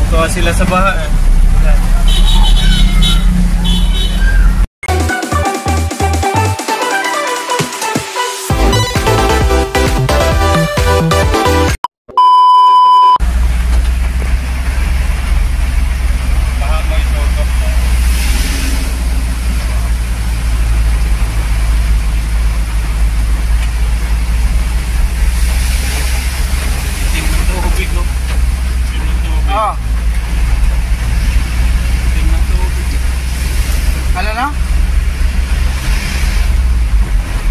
Tuwa sila sa baha eh.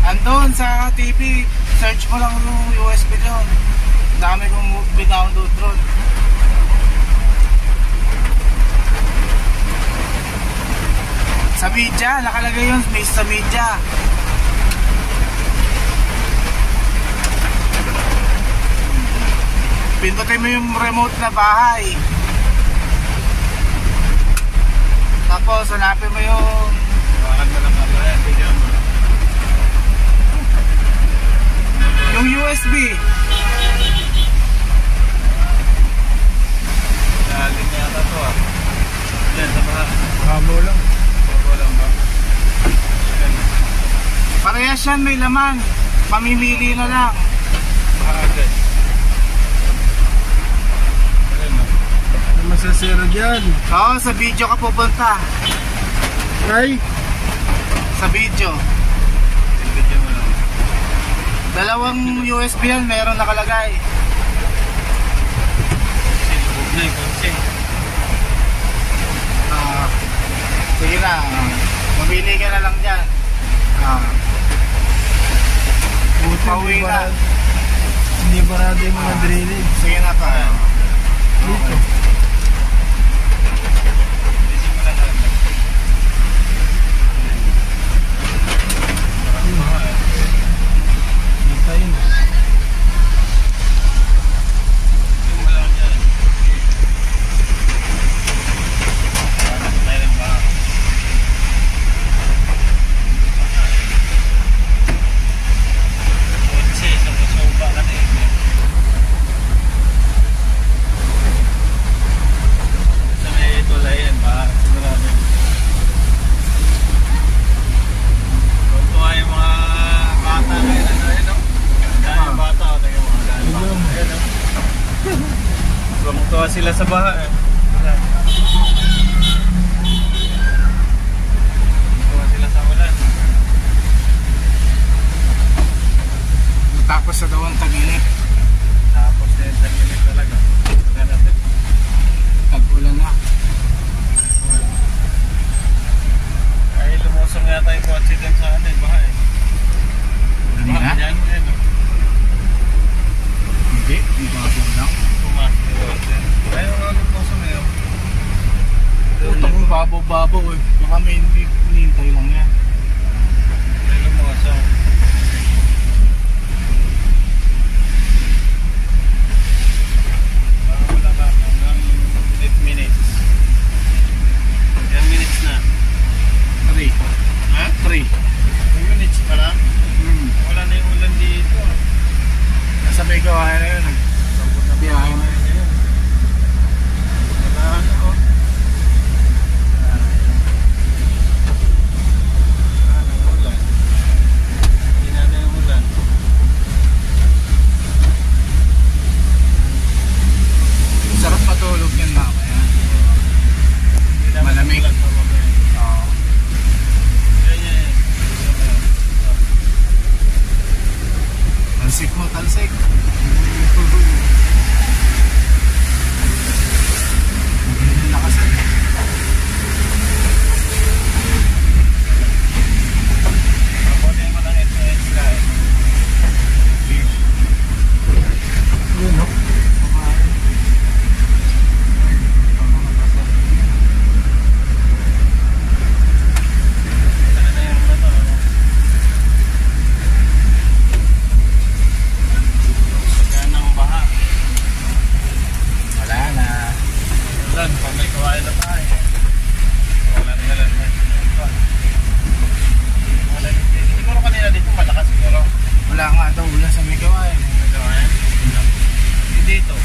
Andun sa TV, search mo lang yung USB doon. Dami kong movie download doon. Sa media, nakalagay yun, may sa media. Pindutin mo yung remote na bahay. Tapos hanapin mo yung USB. Lalim yata to ah. Yan sa baha. Babo lang. Babo lang ba? Yan. Parehas yan, may laman. Pamimili na lang. Agad. Ayan o. Masasira dyan. Oo, sa video ka pupunta. Ay? Sa video. Video mo lang. Dalawang USB yan, meron nakalagay. Silubog na yung konseng. Sige na, mamili ka na lang dyan. Pauwi na. Hindi barado yung mga drilling. Sige na pa. Dito. Tuwa sila sa baha eh. Tuwa sila sa ulan. Tapos sa dawang tag-init. Tapos din tag-init talaga. Tag-ulan na. Ay lumusong yata yung kotse din sa ano yung baha eh. Kanina? Yan, yan o. Hindi, hindi ba ako lang? Ayaw nga lumusong eh. Puta kong babo-babo eh. Baka may hindi hinihintay lang yan. Ay lumusong. Wala ka hanggang 8 minutes. Ilang minutes na? 3. Ha? 3. 2 minutes pa lang? Wala na yung ulan dito. Nasa may gawain na yun. Nabiyahe na yun. Wala na oh. Ulan. Hindi na yung ulan. Sarap matulog yan mamaya. Malamig. Oo. Ganyan. Talsik mo, talsik. Lakasan. Papunin mo lang ito extra eh. Yun no? Saan na yung ano? Pagka ng baha. Wala na. Ulan, pag may kawain na tayo. Wala na lang. Siguro kanina dito malakas siguro. Wala nga daw ulan sa may gawain. May kawain. Hindi dito.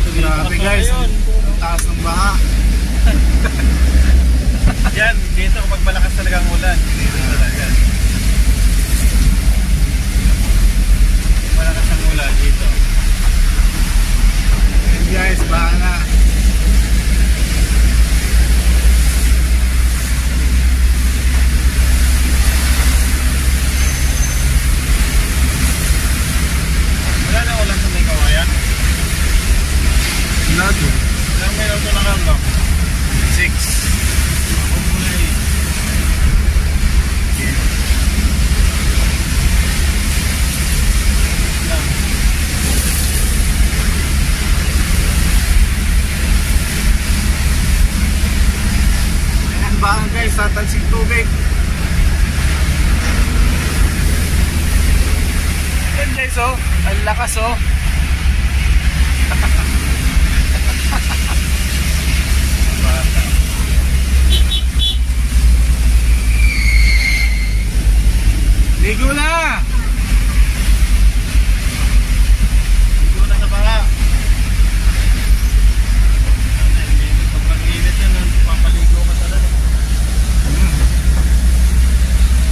Grabe guys, Ayun. ang taas ng baha. Yan, dito kapag malakas talaga ang ulan. Dito talaga. Malakas ang ulan dito. Ayan guys, baha na. Wala na ulan sa may kawayan. Lato. Ilang minuto na lang, no? 6. Ako muna eh. Lang. Ayan baha guys, tatalsing tubig. Ayan guys oh, ang lakas oh. Bata. Ligo na! Ligo na sa baha. Pag mag-init yan, papaligo ka talaga.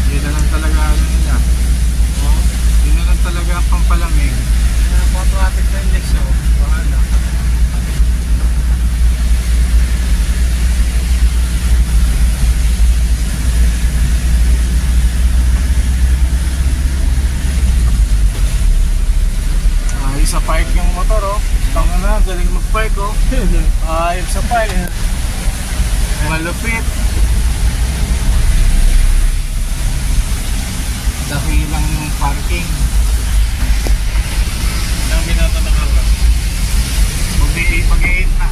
Hindi na lang talaga ano nila. Oo. Hindi na lang talaga ang pampalamig. Automatic na yung next, oh. Bahala. Ayos sa park yung motor oh. Tanga na, galing mag-park oh. Ayos sa park. Malupit. Dahilang yung parking. Ilang minuto na ka lang. Mag-8 na.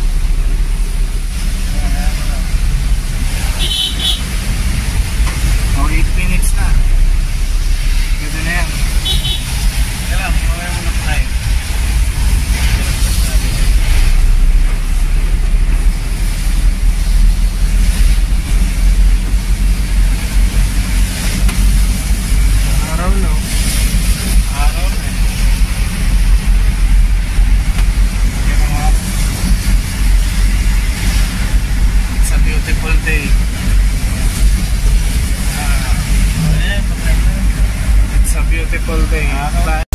O 8 minutes na. Ganda na yan. Kailan, mamaya mo na tayo. Araw no. Araw na eh. Yan ang mga- It's a beautiful day. Ayan, pagkain na. It's a beautiful day. Araw.